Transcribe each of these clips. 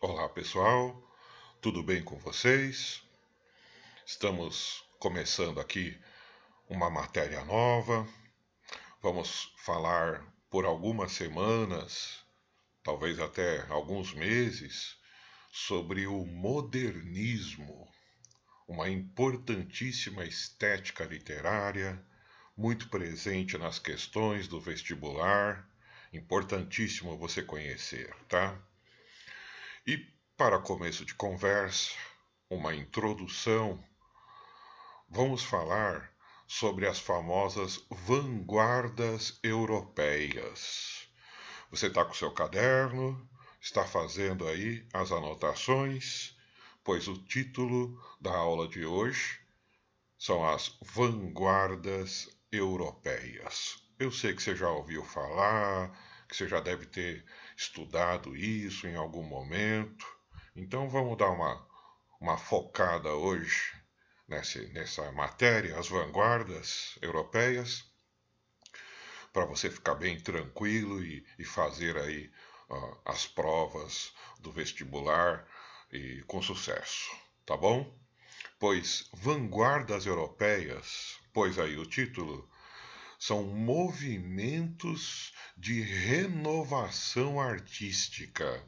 Olá pessoal, tudo bem com vocês? Estamos começando aqui uma matéria nova. Vamos falar por algumas semanas, talvez até alguns meses, sobre o modernismo, uma importantíssima estética literária, muito presente nas questões do vestibular, importantíssimo você conhecer, tá? E para começo de conversa, uma introdução, vamos falar sobre as famosas vanguardas europeias. Você está com seu caderno, está fazendo aí as anotações, pois o título da aula de hoje são as vanguardas europeias. Eu sei que você já ouviu falar, que você já deve ter estudado isso em algum momento. Então vamos dar uma focada hoje nessa matéria, as vanguardas europeias, para você ficar bem tranquilo e fazer aí as provas do vestibular e com sucesso, tá bom? Pois vanguardas europeias, pois aí o título, são movimentos de renovação artística.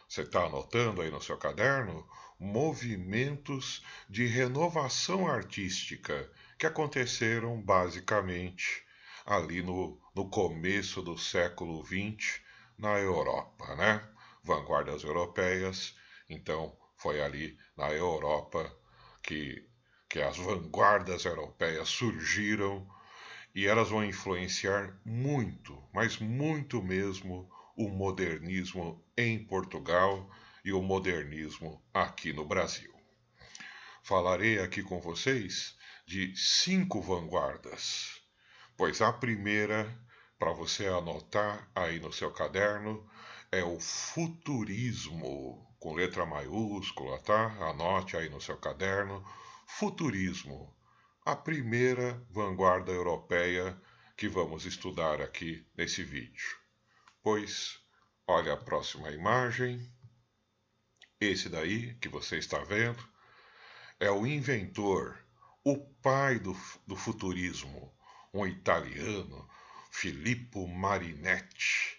Você está anotando aí no seu caderno? Movimentos de renovação artística que aconteceram basicamente ali no começo do século XX na Europa, né? Vanguardas europeias, então foi ali na Europa que, que as vanguardas europeias surgiram e elas vão influenciar muito, mas muito mesmo, o modernismo em Portugal e o modernismo aqui no Brasil. Falarei aqui com vocês de 5 vanguardas, pois a primeira, para você anotar aí no seu caderno, é o futurismo, com letra maiúscula, tá? Anote aí no seu caderno, futurismo, a primeira vanguarda europeia que vamos estudar aqui nesse vídeo. Pois, olha a próxima imagem. Esse daí que você está vendo é o inventor, o pai do futurismo, um italiano, Filippo Marinetti,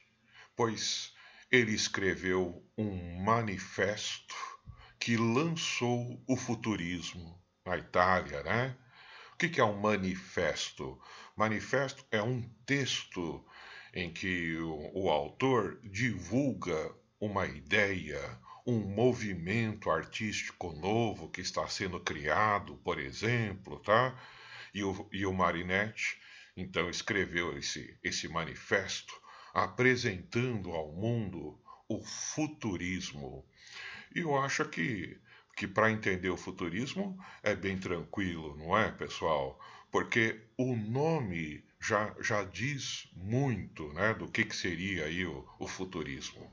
pois ele escreveu um manifesto que lançou o futurismo na Itália, né? O que é um manifesto? Manifesto é um texto em que o autor divulga uma ideia, um movimento artístico novo que está sendo criado, por exemplo, tá? E o Marinetti, então, escreveu esse manifesto apresentando ao mundo o futurismo. E eu acho que para entender o futurismo é bem tranquilo, não é, pessoal? Porque o nome já diz muito, né, do que seria aí o futurismo.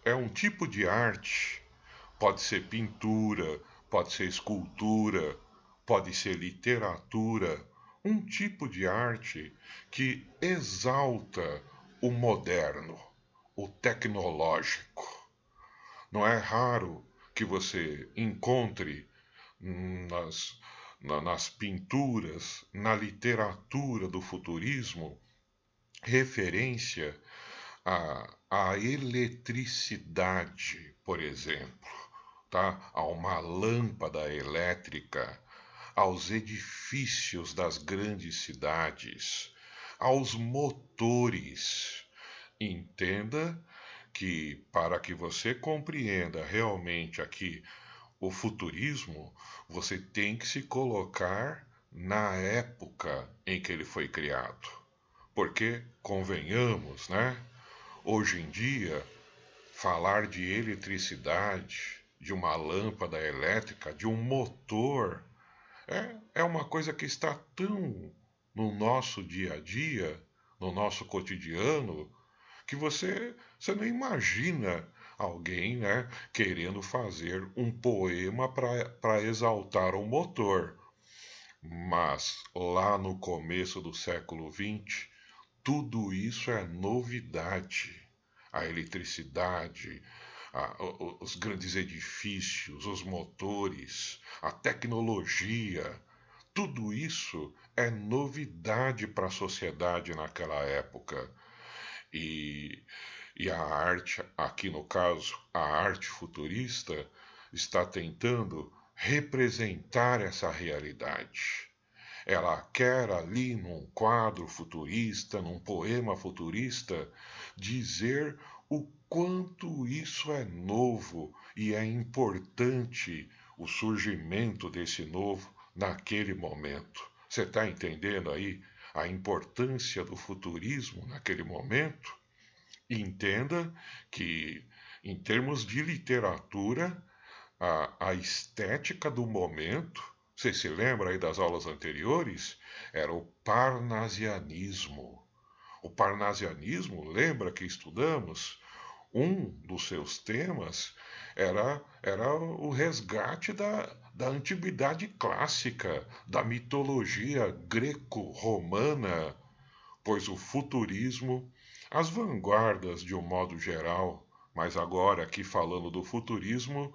É um tipo de arte, pode ser pintura, pode ser escultura, pode ser literatura, um tipo de arte que exalta o moderno, o tecnológico. Não é raro que você encontre nas, nas pinturas, na literatura do futurismo, referência à eletricidade, por exemplo, tá? A uma lâmpada elétrica, aos edifícios das grandes cidades, aos motores. Entenda que para que você compreenda realmente aqui o futurismo, você tem que se colocar na época em que ele foi criado. Porque, convenhamos, né? Hoje em dia, falar de eletricidade, de uma lâmpada elétrica, de um motor, é uma coisa que está tão no nosso dia a dia, no nosso cotidiano, que você não imagina alguém, né, querendo fazer um poema para exaltar um motor. Mas lá no começo do século XX, tudo isso é novidade. A eletricidade, os grandes edifícios, os motores, a tecnologia. Tudo isso é novidade para a sociedade naquela época. E, e a arte, aqui no caso, a arte futurista, está tentando representar essa realidade. Ela quer ali num quadro futurista, num poema futurista, dizer o quanto isso é novo e é importante o surgimento desse novo naquele momento. Você está entendendo aí a importância do futurismo naquele momento? Entenda que, em termos de literatura, a estética do momento, você se lembra aí das aulas anteriores? Era o parnasianismo. O parnasianismo, lembra que estudamos? Um dos seus temas era o resgate da antiguidade clássica, da mitologia greco-romana, pois o futurismo, as vanguardas de um modo geral, mas agora aqui falando do futurismo,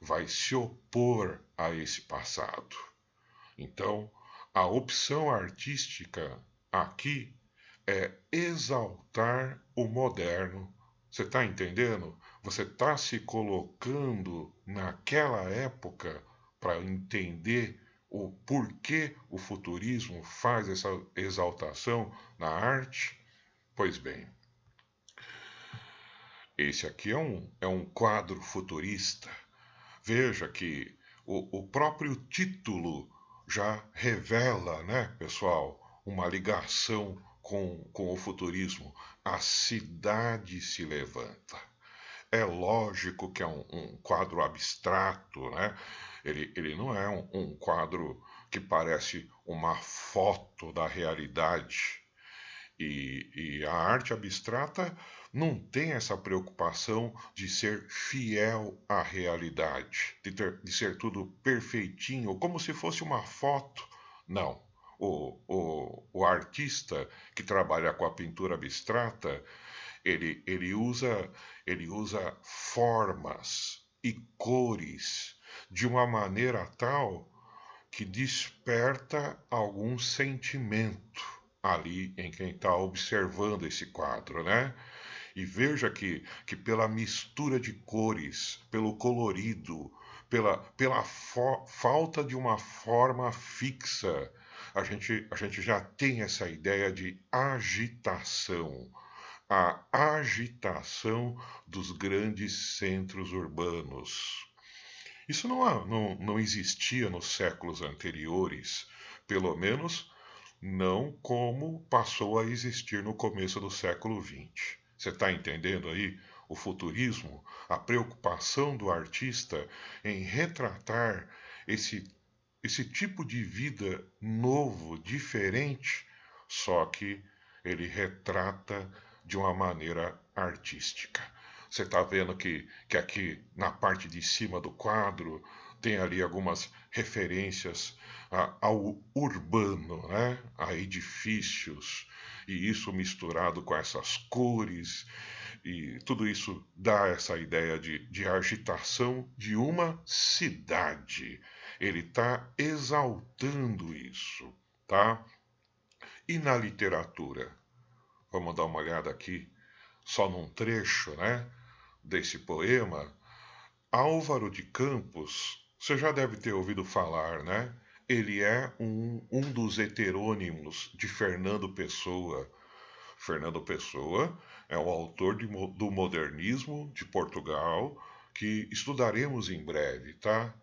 vai se opor a esse passado. Então, a opção artística aqui é exaltar o moderno. Você está entendendo? Você está se colocando naquela época para entender o porquê o futurismo faz essa exaltação na arte? Pois bem, esse aqui é um quadro futurista. Veja que o próprio título já revela, né, pessoal, uma ligação com o futurismo. A cidade se levanta. É lógico que é um quadro abstrato, né? Ele não é um quadro que parece uma foto da realidade. E a arte abstrata não tem essa preocupação de ser fiel à realidade, de ser tudo perfeitinho, como se fosse uma foto. Não. O artista que trabalha com a pintura abstrata, ele usa formas e cores de uma maneira tal que desperta algum sentimento ali em quem está observando esse quadro, né? E veja que pela mistura de cores, pelo colorido, pela falta de uma forma fixa, a gente já tem essa ideia de agitação. A agitação dos grandes centros urbanos. Isso não existia nos séculos anteriores, pelo menos não como passou a existir no começo do século XX. Você está entendendo aí o futurismo, a preocupação do artista em retratar esse, esse tipo de vida novo, diferente, só que ele retrata de uma maneira artística. Você está vendo que aqui na parte de cima do quadro tem ali algumas referências ao urbano, né? A edifícios, e isso misturado com essas cores, e tudo isso dá essa ideia de agitação de uma cidade. Ele está exaltando isso, tá? E na literatura? Vamos dar uma olhada aqui, só num trecho, né? Desse poema. Álvaro de Campos, você já deve ter ouvido falar, né? Ele é um dos heterônimos de Fernando Pessoa. Fernando Pessoa é o autor do modernismo de Portugal, que estudaremos em breve, tá?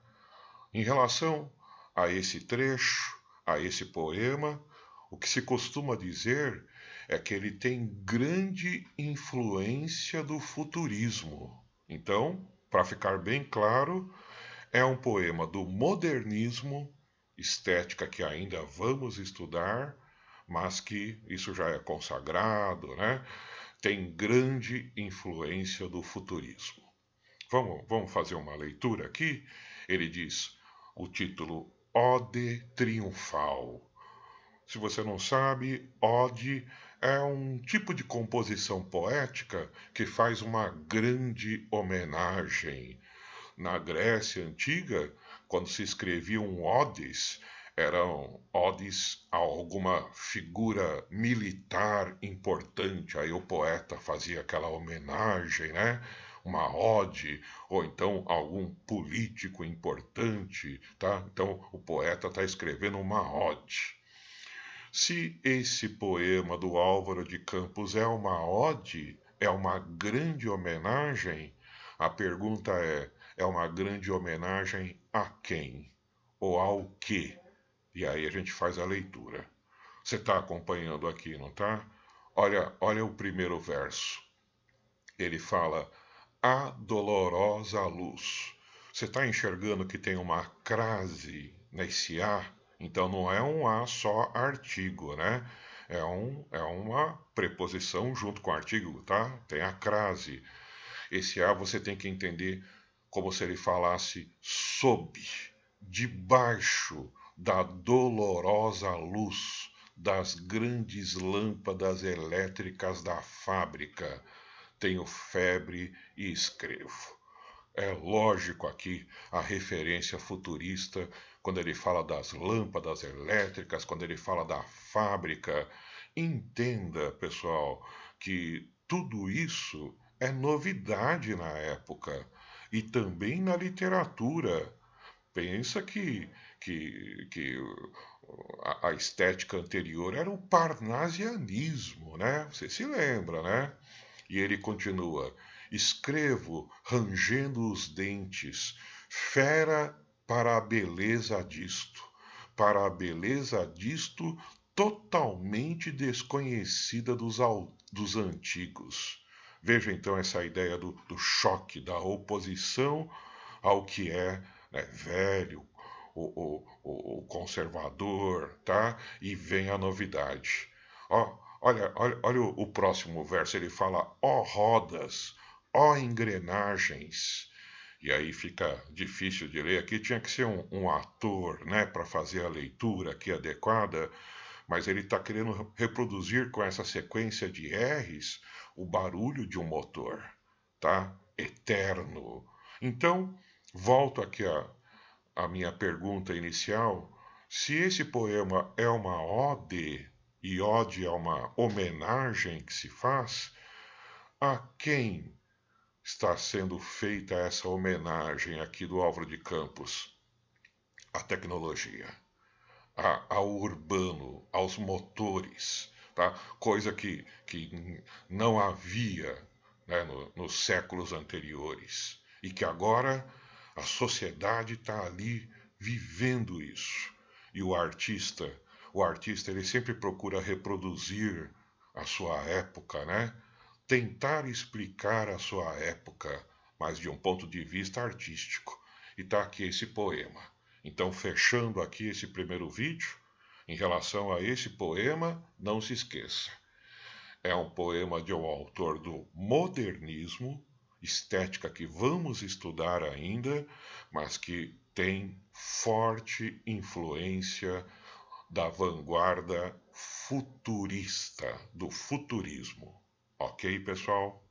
Em relação a esse trecho, a esse poema, o que se costuma dizer é que ele tem grande influência do futurismo. Então, para ficar bem claro, é um poema do modernismo, estética que ainda vamos estudar, mas que isso já é consagrado, né? Tem grande influência do futurismo. Vamos fazer uma leitura aqui? Ele diz o título Ode Triunfal. Se você não sabe, ode é um tipo de composição poética que faz uma grande homenagem. Na Grécia Antiga, quando se escreviam odes, eram odes a alguma figura militar importante. Aí o poeta fazia aquela homenagem, né? Uma ode, ou então algum político importante, tá? Então o poeta está escrevendo uma ode. Se esse poema do Álvaro de Campos é uma ode, é uma grande homenagem, a pergunta é uma grande homenagem a quem? Ou ao quê? E aí a gente faz a leitura. Você está acompanhando aqui, não está? Olha o primeiro verso. Ele fala: A dolorosa luz. Você está enxergando que tem uma crase nesse A? Então não é um A só artigo, né? É uma preposição junto com o artigo, tá? Tem a crase. Esse A você tem que entender como se ele falasse sob, debaixo da dolorosa luz das grandes lâmpadas elétricas da fábrica. Tenho febre e escrevo. É lógico aqui a referência futurista, quando ele fala das lâmpadas elétricas, quando ele fala da fábrica. Entenda, pessoal, que tudo isso é novidade na época e também na literatura. Pensa que a estética anterior era o parnasianismo, né? Você se lembra, né? E ele continua: escrevo rangendo os dentes, fera para a beleza disto, para a beleza disto totalmente desconhecida dos antigos. Veja então essa ideia do choque, da oposição ao que é, né, velho, o conservador, tá? E vem a novidade. Ó, olha o próximo verso, ele fala: ó rodas, ó engrenagens. E aí fica difícil de ler. Aqui tinha que ser um ator, né, para fazer a leitura aqui adequada, mas ele está querendo reproduzir com essa sequência de R's o barulho de um motor, tá? Eterno. Então, volto aqui a minha pergunta inicial: se esse poema é uma ode, e ode é uma homenagem que se faz, a quem está sendo feita essa homenagem aqui do Álvaro de Campos? À tecnologia, ao urbano, aos motores, tá? Coisa que não havia, né, nos séculos anteriores e que agora a sociedade está ali vivendo isso. E o artista ele sempre procura reproduzir a sua época, né? Tentar explicar a sua época, mas de um ponto de vista artístico. E está aqui esse poema. Então, fechando aqui esse primeiro vídeo, em relação a esse poema, não se esqueça. É um poema de um autor do modernismo, estética que vamos estudar ainda, mas que tem forte influência da vanguarda futurista, do futurismo. Ok, pessoal?